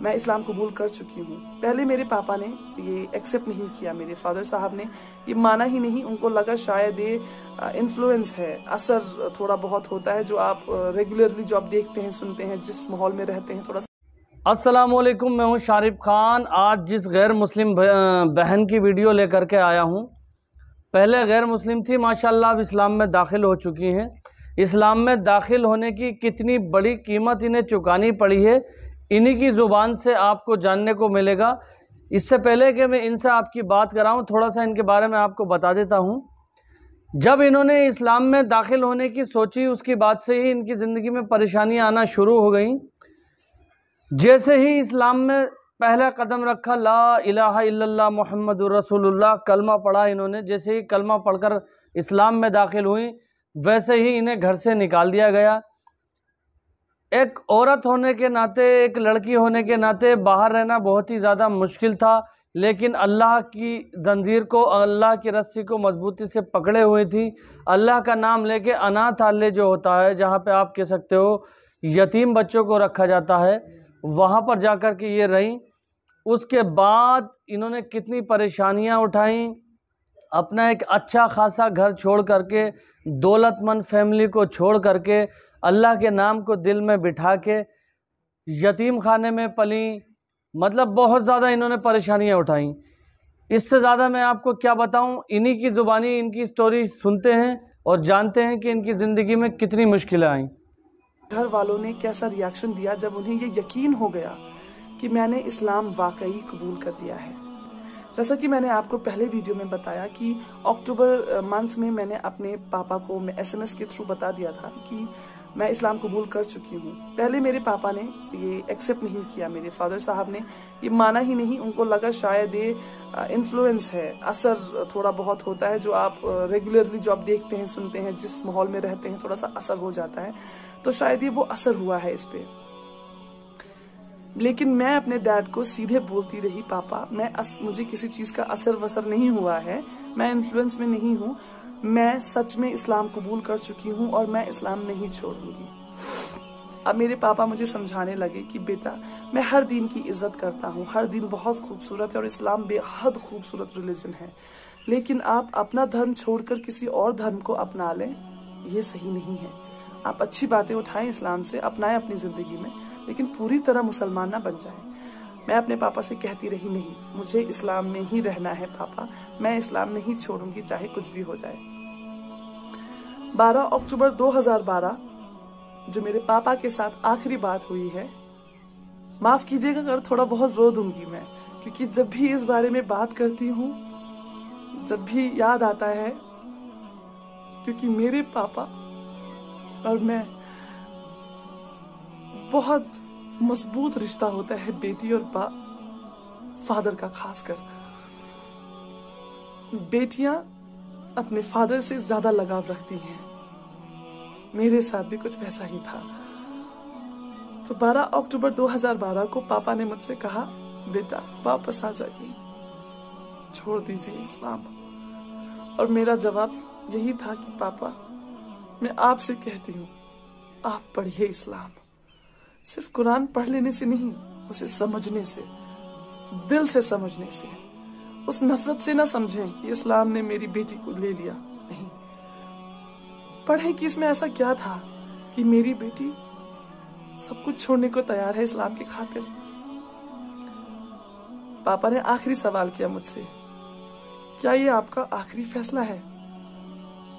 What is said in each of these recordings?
मैं इस्लाम कबूल कर चुकी हूँ। पहले मेरे पापा ने ये एक्सेप्ट नहीं किया, मेरे फादर साहब ने ये माना ही नहीं। उनको लगा शायद ये इन्फ्लुएंस है, असर थोड़ा बहुत होता है जो आप रेगुलरली जो आप देखते हैं, सुनते हैं, जिस माहौल में रहते हैं थोड़ा। अस्सलाम वालेकुम, मैं हूं शारिफ खान। आज जिस गैर मुस्लिम बहन की वीडियो लेकर के आया हूं, पहले गैर मुस्लिम थी, माशाल्लाह अब इस्लाम में दाखिल हो चुकी हैं। इस्लाम में दाखिल होने की कितनी बड़ी कीमत इन्हें चुकानी पड़ी है, इन्हीं की ज़ुबान से आपको जानने को मिलेगा। इससे पहले कि मैं इनसे आपकी बात कराऊं, थोड़ा सा इनके बारे में आपको बता देता हूं। जब इन्होंने इस्लाम में दाखिल होने की सोची, उसकी बाद से ही इनकी ज़िंदगी में परेशानियां आना शुरू हो गई। जैसे ही इस्लाम में पहला कदम रखा, ला इलाहा इल्लल्लाह मुहम्मदुर रसूलुल्लाह, कलमा पढ़ा इन्होंने। जैसे ही कलमा पढ़कर इस्लाम में दाखिल हुई, वैसे ही इन्हें घर से निकाल दिया गया। एक औरत होने के नाते, एक लड़की होने के नाते बाहर रहना बहुत ही ज़्यादा मुश्किल था, लेकिन अल्लाह की जंजीर को, अल्लाह की रस्सी को मजबूती से पकड़े हुई थी। अल्लाह का नाम लेके अनाथालय जो होता है, जहाँ पे आप कह सकते हो यतीम बच्चों को रखा जाता है, वहाँ पर जाकर के ये रहीं। उसके बाद इन्होंने कितनी परेशानियाँ उठाईं। अपना एक अच्छा खासा घर छोड़ करके, दौलतमंद फैमिली को छोड़ करके, अल्लाह के नाम को दिल में बिठा के यतीम खाने में पली। मतलब बहुत ज़्यादा इन्होंने परेशानियाँ उठाईं। इससे ज़्यादा मैं आपको क्या बताऊं। इन्हीं की ज़ुबानी इनकी स्टोरी सुनते हैं और जानते हैं कि इनकी ज़िंदगी में कितनी मुश्किलें आईं। घर वालों ने कैसा रिएक्शन दिया जब उन्हें ये यकीन हो गया कि मैंने इस्लाम वाकई कबूल कर दिया है। जैसा कि मैंने आपको पहले वीडियो में बताया कि अक्टूबर मंथ में मैंने अपने पापा को SMS के थ्रू बता दिया था कि मैं इस्लाम कबूल कर चुकी हूँ। पहले मेरे पापा ने ये एक्सेप्ट नहीं किया, मेरे फादर साहब ने ये माना ही नहीं। उनको लगा शायद ये इन्फ्लुएंस है, असर थोड़ा बहुत होता है जो आप रेगुलरली जो आप देखते हैं, सुनते हैं, जिस माहौल में रहते हैं, थोड़ा सा असर हो जाता है। तो शायद ये वो असर हुआ है इस पे। लेकिन मैं अपने डैड को सीधे बोलती रही, पापा मुझे किसी चीज का असर वसर नहीं हुआ है, मैं इन्फ्लुएंस में नहीं हूँ, मैं सच में इस्लाम कबूल कर चुकी हूँ और मैं इस्लाम नहीं छोड़ूंगी। अब मेरे पापा मुझे समझाने लगे कि बेटा, मैं हर दिन की इज्जत करता हूँ, हर दिन बहुत खूबसूरत है और इस्लाम बेहद खूबसूरत रिलीजन है, लेकिन आप अपना धर्म छोड़कर किसी और धर्म को अपना लें, ये सही नहीं है। आप अच्छी बातें उठाएं इस्लाम से, अपनाएं अपनी जिंदगी में, लेकिन पूरी तरह मुसलमान ना बन जाएं। मैं अपने पापा से कहती रही, नहीं, मुझे इस्लाम में ही रहना है पापा, मैं इस्लाम नहीं छोड़ूंगी चाहे कुछ भी हो जाए। 12 अक्टूबर 2012 जो मेरे पापा के साथ आखिरी बात हुई है, माफ कीजिएगा अगर थोड़ा बहुत रो दूंगी मैं, क्योंकि जब भी इस बारे में बात करती हूँ, जब भी याद आता है, क्योंकि मेरे पापा और मैं बहुत मजबूत रिश्ता होता है बेटी और फादर का। खासकर बेटियां अपने फादर से ज्यादा लगाव रखती हैं, मेरे साथ भी कुछ वैसा ही था। तो 12 अक्टूबर 2012 को पापा ने मुझसे कहा, बेटा वापस आ जाइए, छोड़ दीजिए इस्लाम। और मेरा जवाब यही था कि पापा, मैं आपसे कहती हूँ, आप पढ़िए इस्लाम। सिर्फ कुरान पढ़ लेने से नहीं, उसे समझने से, दिल से समझने से। उस नफरत से ना समझें कि इस्लाम ने मेरी बेटी को ले लिया, नहीं। पढ़ें कि इसमें ऐसा क्या था कि मेरी बेटी सब कुछ छोड़ने को तैयार है इस्लाम की खातिर। पापा ने आखिरी सवाल किया मुझसे, क्या ये आपका आखिरी फैसला है?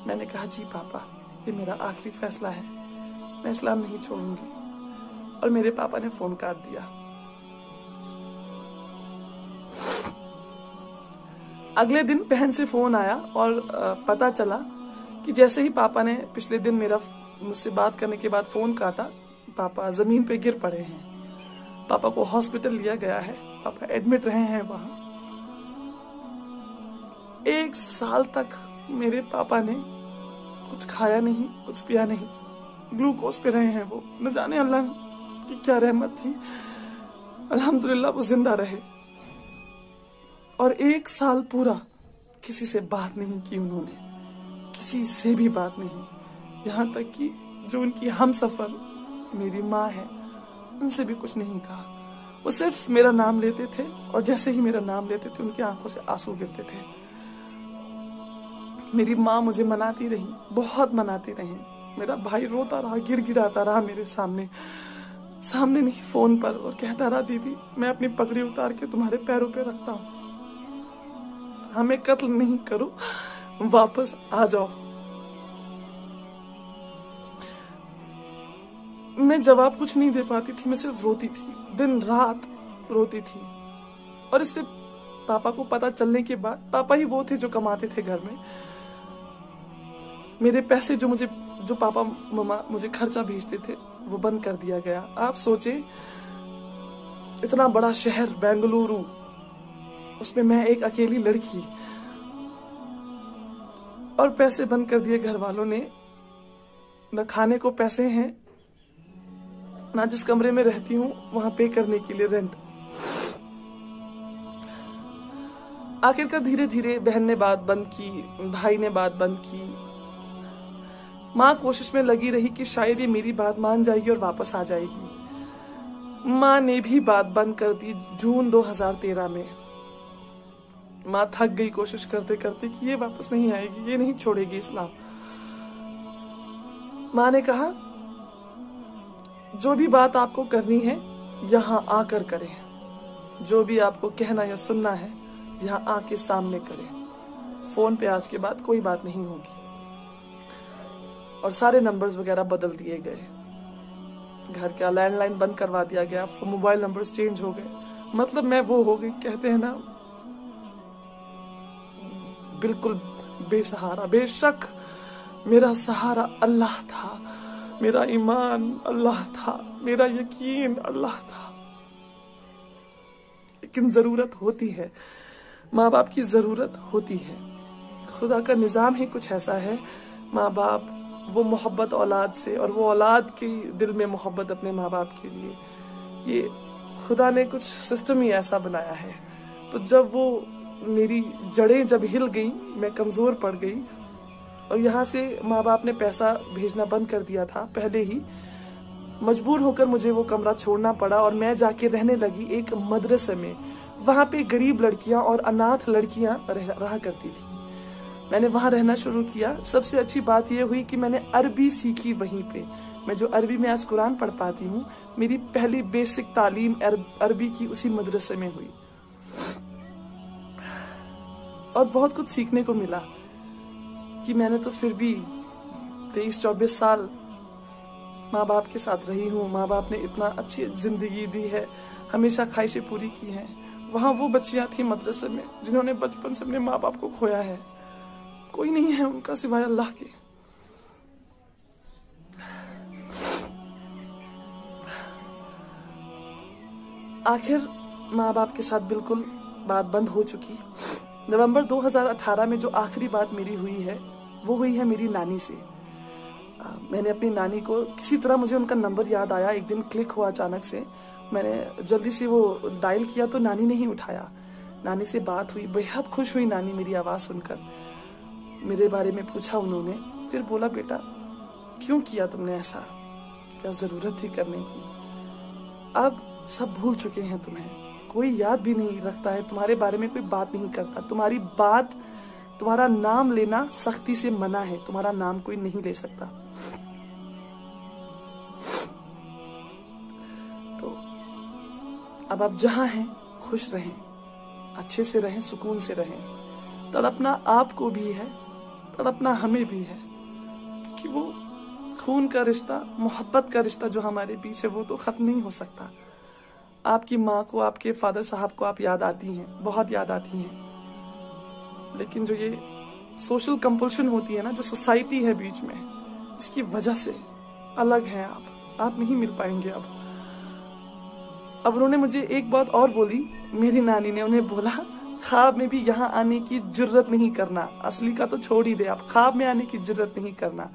मैंने कहा, जी पापा, ये मेरा आखिरी फैसला है, मैं इस्लाम नहीं छोड़ूंगी। और मेरे पापा ने फोन काट दिया। अगले दिन बहन से फोन आया और पता चला कि जैसे ही पापा ने पिछले दिन मुझसे बात करने के बाद फोन काटा, पापा जमीन पे गिर पड़े हैं। पापा को हॉस्पिटल लिया गया है, पापा एडमिट रहे हैं वहां। 1 साल तक मेरे पापा ने कुछ खाया नहीं, कुछ पिया नहीं, ग्लूकोज पे रहे हैं वो। न जाने अल्लाह की क्या रहमत थी, अल्हम्दुलिल्लाह वो जिंदा रहे। और 1 साल पूरा किसी से बात नहीं की उन्होंने, किसी से भी बात नहीं। यहाँ तक कि जो उनकी हमसफर मेरी माँ है, उनसे भी कुछ नहीं कहा। वो सिर्फ मेरा नाम लेते थे और जैसे ही मेरा नाम लेते थे उनकी आंखों से आंसू गिरते थे। मेरी माँ मुझे मनाती रही, बहुत मनाती रही। मेरा भाई रोता रहा, गिड़गिड़ाता रहा मेरे सामने नहीं फोन पर, और कहता रहा दीदी मैं अपनी पगड़ी उतार के तुम्हारे पैरों पे रखता हूँ, हमें कत्ल नहीं करो, वापस आ जाओ। मैं जवाब कुछ नहीं दे पाती थी, मैं सिर्फ रोती थी, दिन रात रोती थी। और इससे पापा को पता चलने के बाद, पापा ही वो थे जो कमाते थे घर में, मेरे पैसे जो पापा मम्मा मुझे खर्चा भेजते थे वो बंद कर दिया गया। आप सोचे, इतना बड़ा शहर बेंगलुरु, उसमें मैं एक अकेली लड़की, और पैसे बंद कर दिए घर वालों ने। न खाने को पैसे हैं, ना जिस कमरे में रहती हूँ वहां पे करने के लिए रेंट। आखिरकार धीरे धीरे बहन ने बात बंद की, भाई ने बात बंद की। माँ कोशिश में लगी रही कि शायद ये मेरी बात मान जाएगी और वापस आ जाएगी। माँ ने भी बात बंद कर दी जून 2013 में। माँ थक गई कोशिश करते करते कि ये वापस नहीं आएगी, ये नहीं छोड़ेगी इस्लाम। माँ ने कहा जो भी बात आपको करनी है यहाँ आकर करें, जो भी आपको कहना या सुनना है यहाँ आके सामने करें, फोन पे आज के बाद कोई बात नहीं होगी। और सारे नंबर्स वगैरह बदल दिए गए, घर का लैंडलाइन बंद करवा दिया गया, मोबाइल नंबर्स चेंज हो गए। मतलब मैं वो हो गई, कहते हैं ना, बिल्कुल बेसहारा। बेशक मेरा सहारा अल्लाह था, मेरा ईमान अल्लाह था, मेरा यकीन अल्लाह था। लेकिन जरूरत होती है, माँ बाप की जरूरत होती है। खुदा का निजाम ही कुछ ऐसा है, माँ बाप वो मोहब्बत औलाद से, और वो औलाद के दिल में मोहब्बत अपने माँ बाप के लिए, ये खुदा ने कुछ सिस्टम ही ऐसा बनाया है। तो जब वो मेरी जड़ें जब हिल गई, मैं कमजोर पड़ गई, और यहाँ से माँ बाप ने पैसा भेजना बंद कर दिया था पहले ही, मजबूर होकर मुझे वो कमरा छोड़ना पड़ा और मैं जाके रहने लगी एक मदरसे में। वहां पे गरीब लड़कियां और अनाथ लड़कियां रहा करती थी। मैंने वहां रहना शुरू किया। सबसे अच्छी बात यह हुई कि मैंने अरबी सीखी वहीं पे। मैं जो अरबी में आज कुरान पढ़ पाती हूँ, मेरी पहली बेसिक तालीम अरबी की उसी मदरसे में हुई, और बहुत कुछ सीखने को मिला कि मैंने तो फिर भी 23-24 साल माँ बाप के साथ रही हूँ। माँ बाप ने इतना अच्छी जिंदगी दी है, हमेशा ख्वाहिशें पूरी की हैं। वहां वो बच्चियां थी मदरसे में जिन्होंने बचपन से अपने माँ बाप को खोया है। कोई नहीं है उनका सिवाय अल्लाह के। आखिर माँ बाप के साथ बिल्कुल बात बंद हो चुकी। नवंबर 2018 में जो आखिरी बात मेरी हुई है वो हुई है मेरी नानी से। मैंने अपनी नानी को किसी तरह, मुझे उनका नंबर याद आया, एक दिन क्लिक हुआ अचानक से। मैंने जल्दी से वो डायल किया तो नानी ने ही उठाया। नानी से बात हुई, बेहद खुश हुई नानी मेरी आवाज सुनकर। मेरे बारे में पूछा उन्होंने, फिर बोला बेटा क्यों किया तुमने ऐसा, क्या जरूरत थी करने की, अब सब भूल चुके हैं तुम्हें, कोई याद भी नहीं रखता है, तुम्हारे बारे में कोई बात नहीं करता, तुम्हारी बात, तुम्हारा नाम लेना सख्ती से मना है, तुम्हारा नाम कोई नहीं ले सकता। तो अब आप जहां हैं खुश रहें, अच्छे से रहें, सुकून से रहें। तड़पना आपको भी है, तड़पना हमें भी है, क्योंकि वो खून का रिश्ता, मोहब्बत का रिश्ता जो हमारे बीच है वो तो खत्म नहीं हो सकता। आपकी माँ को, आपके फादर साहब को आप याद आती हैं, बहुत याद आती हैं, लेकिन जो ये सोशल कंपल्शन होती है ना, जो सोसाइटी है बीच में, इसकी वजह से अलग हैं आप नहीं मिल पाएंगे अब उन्होंने मुझे एक बात और बोली, मेरी नानी ने उन्हें बोला, ख्वाब में भी यहाँ आने की जुर्रत नहीं करना। असली का तो छोड़ ही दे, आप ख्वाब में आने की जुर्रत नहीं करना।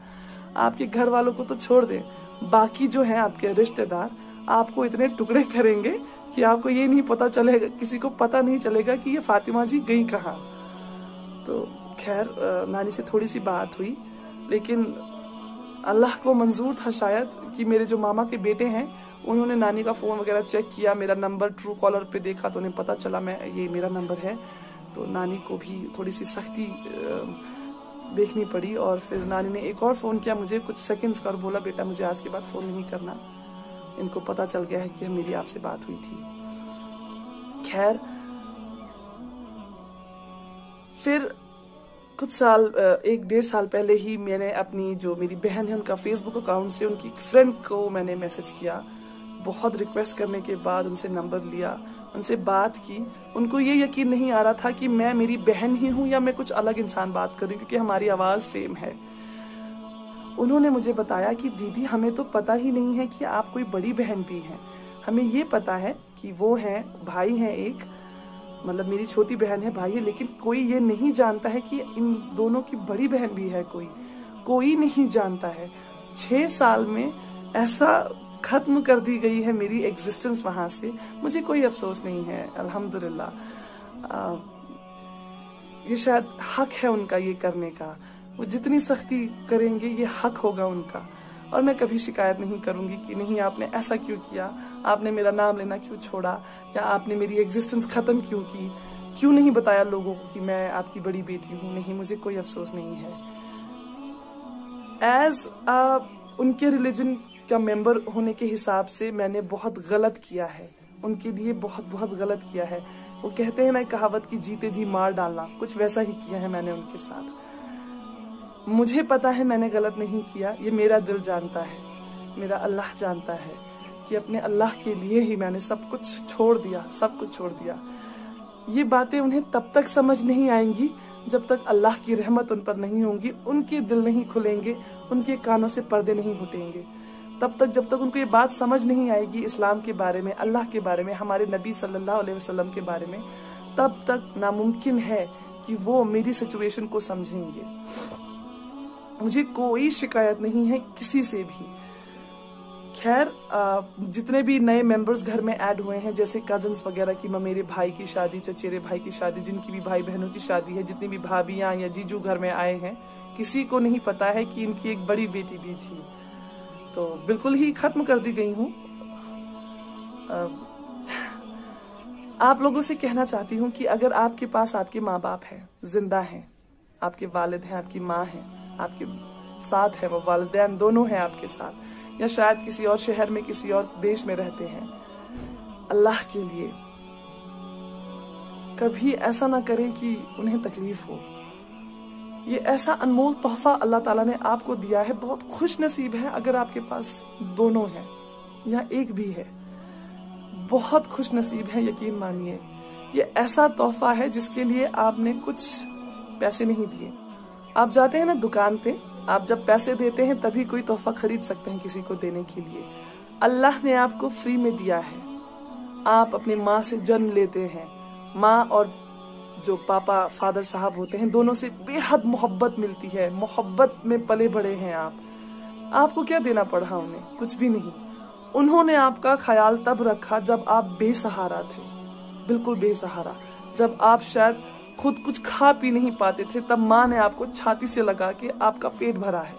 आपके घर वालों को तो छोड़ दे, बाकी जो है आपके रिश्तेदार आपको इतने टुकड़े करेंगे कि आपको ये नहीं पता चलेगा, किसी को पता नहीं चलेगा कि ये फातिमा जी गई कहाँ। तो खैर नानी से थोड़ी सी बात हुई, लेकिन अल्लाह को मंजूर था शायद कि मेरे जो मामा के बेटे हैं उन्होंने नानी का फोन वगैरह चेक किया, मेरा नंबर ट्रू कॉलर पे देखा तो उन्हें पता चला ये मेरा नंबर है। तो नानी को भी थोड़ी सी सख्ती देखनी पड़ी और फिर नानी ने एक और फोन किया मुझे कुछ सेकंड्स का और बोला बेटा मुझे आज के बाद फोन नहीं करना, इनको पता चल गया है कि मेरी आपसे बात हुई थी। खैर फिर कुछ साल 1-1.5 साल पहले ही मैंने अपनी जो मेरी बहन है उनका फेसबुक अकाउंट से उनकी फ्रेंड को मैंने मैसेज किया। बहुत रिक्वेस्ट करने के बाद उनसे नंबर लिया, उनसे बात की। उनको ये यकीन नहीं आ रहा था कि मैं मेरी बहन ही हूँ या मैं कुछ अलग इंसान बात कर रही हूँ, क्योंकि हमारी आवाज सेम है। उन्होंने मुझे बताया कि दीदी हमें तो पता ही नहीं है कि आप कोई बड़ी बहन भी हैं, हमें ये पता है कि वो हैं भाई हैं एक, मतलब मेरी छोटी बहन है भाई है, लेकिन कोई ये नहीं जानता है कि इन दोनों की बड़ी बहन भी है, कोई नहीं जानता है। 6 साल में ऐसा खत्म कर दी गई है मेरी एग्जिस्टेंस वहां से, मुझे कोई अफसोस नहीं है अल्हम्दुलिल्लाह। ये शायद हक है उनका ये करने का, वो जितनी सख्ती करेंगे ये हक होगा उनका, और मैं कभी शिकायत नहीं करूंगी कि नहीं आपने ऐसा क्यों किया, आपने मेरा नाम लेना क्यों छोड़ा, या आपने मेरी एग्जिस्टेंस खत्म क्यों की, क्यों नहीं बताया लोगों को कि मैं आपकी बड़ी बेटी हूँ। नहीं, मुझे कोई अफसोस नहीं है। एज उनके रिलीजन का मेंबर होने के हिसाब से मैंने बहुत गलत किया है, उनके लिए बहुत गलत किया है। वो कहते हैं ना कहावत की जीते जी मार डालना, कुछ वैसा ही किया है मैंने उनके साथ। मुझे पता है मैंने गलत नहीं किया, ये मेरा दिल जानता है, मेरा अल्लाह जानता है कि अपने अल्लाह के लिए ही मैंने सब कुछ छोड़ दिया। ये बातें उन्हें तब तक समझ नहीं आएंगी जब तक अल्लाह की रहमत उन पर नहीं होगी, उनके दिल नहीं खुलेंगे, उनके कानों से पर्दे नहीं हटेंगे। तब तक जब तक उनको ये बात समझ नहीं आएगी इस्लाम के बारे में, अल्लाह के बारे में, हमारे नबी सल्लल्लाहु अलैहि वसल्लम के बारे में, तब तक नामुमकिन है कि वो मेरी सिचुएशन को समझेंगे। मुझे कोई शिकायत नहीं है किसी से भी। खैर जितने भी नए मेंबर्स घर में ऐड हुए हैं, जैसे कजन्स वगैरह की, मेरे भाई की शादी, चचेरे भाई की शादी, जिनकी भी भाई बहनों की शादी है, जितनी भी भाभियां या जीजू घर में आए हैं, किसी को नहीं पता है कि इनकी एक बड़ी बेटी भी थी। तो बिल्कुल ही खत्म कर दी गई हूँ। आप लोगों से कहना चाहती हूँ कि अगर आपके पास आपके माँ बाप हैं, जिंदा हैं, आपके वालिद हैं, आपकी माँ है, आपके साथ है, वो वालिदैन दोनों हैं आपके साथ, या शायद किसी और शहर में, किसी और देश में रहते हैं, अल्लाह के लिए कभी ऐसा ना करें कि उन्हें तकलीफ हो। ये ऐसा अनमोल तोहफा अल्लाह ताला ने आपको दिया है, बहुत खुश नसीब है अगर आपके पास दोनों हैं या एक भी है, बहुत खुश नसीब है, यकीन मानिए। ये ऐसा तोहफा है जिसके लिए आपने कुछ पैसे नहीं दिए। आप जाते हैं ना दुकान पे, आप जब पैसे देते हैं तभी कोई तोहफा खरीद सकते हैं किसी को देने के लिए। अल्लाह ने आपको फ्री में दिया है। आप अपनी माँ से जन्म लेते हैं, माँ और जो पापा फादर साहब होते हैं दोनों से बेहद मोहब्बत मिलती है, मोहब्बत में पले बड़े हैं आप। आपको क्या देना पड़ा उन्हें? कुछ भी नहीं। उन्होंने आपका ख्याल तब रखा जब आप बेसहारा थे, बिल्कुल बेसहारा, जब आप शायद खुद कुछ खा पी नहीं पाते थे, तब माँ ने आपको छाती से लगा के आपका पेट भरा है।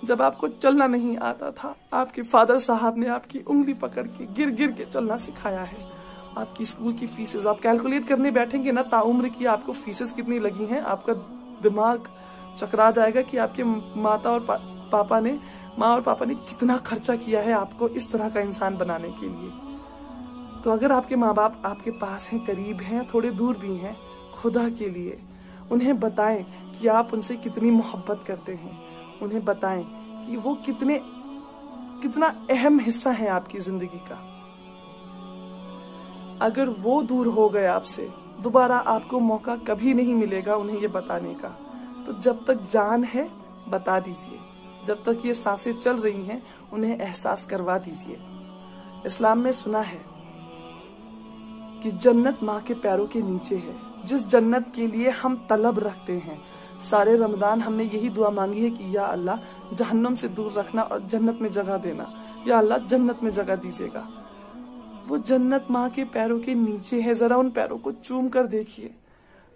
जब आपको चलना नहीं आता था, आपके फादर साहब ने आपकी उंगली पकड़ के गिर गिर के चलना सिखाया है। आपकी स्कूल की फीसेस आप कैलकुलेट करने बैठेंगे ना, ताउम्र की आपको फीसेस कितनी लगी हैं, आपका दिमाग चकरा जाएगा कि आपके माँ और पापा ने कितना खर्चा किया है आपको इस तरह का इंसान बनाने के लिए। तो अगर आपके माँ बाप आपके पास हैं, करीब हैं, थोड़े दूर भी हैं, खुदा के लिए उन्हें बताएं कि आप उनसे कितनी मोहब्बत करते हैं। उन्हें बताएं कि वो कितना अहम हिस्सा है आपकी जिंदगी का। अगर वो दूर हो गए आपसे, दोबारा आपको मौका कभी नहीं मिलेगा उन्हें ये बताने का। तो जब तक जान है बता दीजिए, जब तक ये सांसें चल रही हैं उन्हें एहसास करवा दीजिए। इस्लाम में सुना है कि जन्नत माँ के पैरों के नीचे है, जिस जन्नत के लिए हम तलब रखते हैं। सारे रमजान हमने यही दुआ मांगी है कि या अल्लाह जहन्नम से दूर रखना और जन्नत में जगह देना, या अल्लाह जन्नत में जगह दीजिएगा। वो जन्नत माँ के पैरों के नीचे है। जरा उन पैरों को चूम कर देखिए,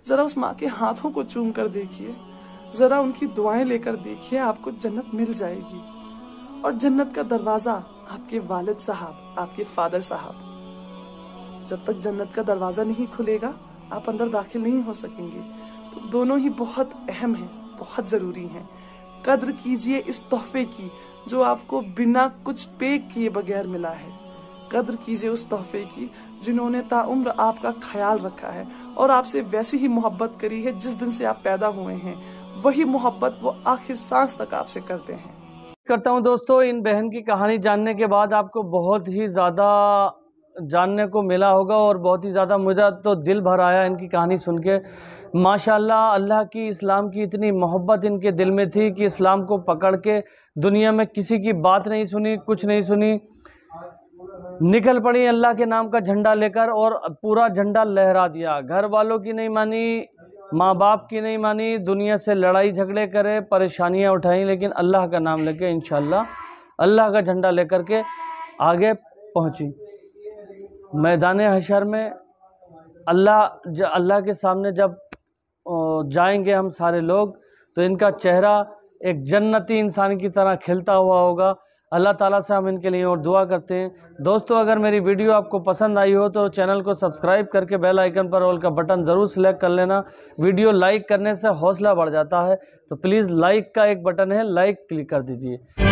जरा उस माँ के हाथों को चूम कर देखिए, जरा उनकी दुआएं लेकर देखिए, आपको जन्नत मिल जाएगी। और जन्नत का दरवाजा आपके वालिद साहब, आपके फादर साहब। जब तक जन्नत का दरवाजा नहीं खुलेगा आप अंदर दाखिल नहीं हो सकेंगे। तो दोनों ही बहुत अहम हैं, बहुत जरूरी हैं। कद्र कीजिए इस तोहफे की जो आपको बिना कुछ पे किए बगैर मिला है। कद्र कीजिए उस तोहफे की जिन्होंने ताउम्र आपका ख्याल रखा है और आपसे वैसी ही मोहब्बत करी है जिस दिन से आप पैदा हुए हैं। वही मोहब्बत वो आखिर सांस तक आपसे करते हैं। करता हूं दोस्तों, इन बहन की कहानी जानने के बाद आपको बहुत ही ज़्यादा जानने को मिला होगा और बहुत ही ज़्यादा मुझे तो दिल भर आया इनकी कहानी सुन के। माशाल्लाह, अल्लाह की इस्लाम की इतनी मोहब्बत इनके दिल में थी कि इस्लाम को पकड़ के दुनिया में किसी की बात नहीं सुनी, कुछ नहीं सुनी, निकल पड़ी अल्लाह के नाम का झंडा लेकर और पूरा झंडा लहरा दिया। घर वालों की नहीं मानी, माँ बाप की नहीं मानी, दुनिया से लड़ाई झगड़े करे, परेशानियाँ उठाई, लेकिन अल्लाह का नाम लेके इंशाअल्लाह अल्लाह का झंडा लेकर के आगे पहुँची। मैदान हशर में अल्लाह के सामने जब जाएंगे हम सारे लोग, तो इनका चेहरा एक जन्नती इंसान की तरह खिलता हुआ होगा। अल्लाह ताला से हम इनके लिए और दुआ करते हैं। दोस्तों, अगर मेरी वीडियो आपको पसंद आई हो तो चैनल को सब्सक्राइब करके बेल आइकन पर ऑल का बटन ज़रूर सेलेक्ट कर लेना। वीडियो लाइक करने से हौसला बढ़ जाता है, तो प्लीज़ लाइक का एक बटन है, लाइक क्लिक कर दीजिए।